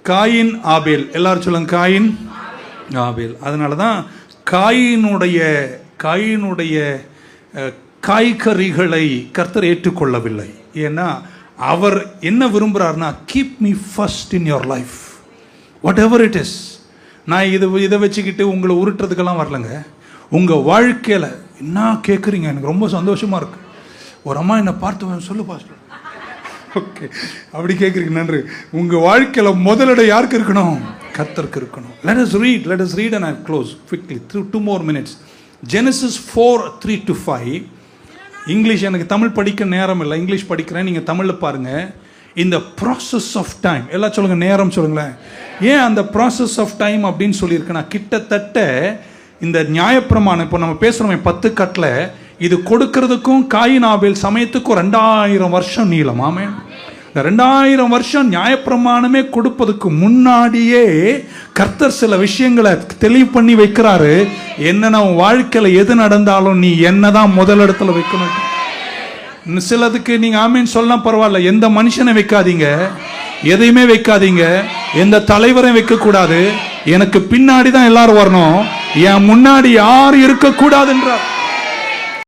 Coin ஆபேல். எல்லாரும் சொல்லுங்க, coin ஆபேல். அதனால தான் காயினுடைய காய்கறிகளை கர்த்தர் ஏற்றுக்கொள்ளவில்லை. ஏன்னா அவர் என்ன விரும்புகிறார்னா, keep me first in your life, whatever it is. நான் இதை வச்சுக்கிட்டு உங்களை உருட்டுறதுக்கெல்லாம் வரலங்க. உங்கள் வாழ்க்கையில் என்ன கேட்குறீங்க, எனக்கு ரொம்ப சந்தோஷமாக இருக்கு. ஒரு அம்மா என்னை பார்த்து, சொல்லு பாஸ்டர், ஓகே அப்படி கேட்குறீங்க, நன்றி. உங்கள் வாழ்க்கையில் முதலிடம் யாருக்கு இருக்கணும்? கர்த்தருக்கு இருக்கணும். Let us read and I'll close quickly. 2 more minutes. Genesis 4:3-5. English எனக்கு தமிழ் படிக்க நேரம் இல்லை, இங்கிலீஷ் படிக்கிறேன், நீங்கள் தமிழில் பாருங்கள். இந்த ப்ராசஸ் ஆஃப் டைம், எல்லாம் சொல்லுங்கள், நேரம் சொல்லுங்களேன். ஏன் அந்த ப்ராசஸ் ஆஃப் டைம் அப்படின்னு சொல்லியிருக்கேன்னா, கிட்டத்தட்ட இந்த நியாயப்பிரமாணம் இப்போ நம்ம பேசுகிறோமே 10 கட்டில், இது கொடுக்கறதுக்கும் காயின் ஆபேல் சமயத்துக்கும் 2000 வருஷம் நீளம். ஆமே, இந்த 2000 வருஷம் நியாயப்பிரமாணமே கொடுப்பதுக்கு முன்னாடியே கர்த்தர் சில விஷயங்களை தெளிவு பண்ணி வைக்கிறாரு. என்னன்னா, வாழ்க்கையில் எது நடந்தாலும் நீ என்னதான் முதலிடத்துல வைக்கணும். சிலதுக்கு நீங்க ஆமீன் சொல்லலாம், பரவாயில்ல. எந்த மனுஷனை வைக்காதீங்க, எதையுமே வைக்காதீங்க, எந்த தலைவரையும் வைக்க கூடாது. எனக்கு பின்னாடி தான் எல்லாரும் வரணும், என் முன்னாடி யாரும் இருக்க கூடாதுன்றார்.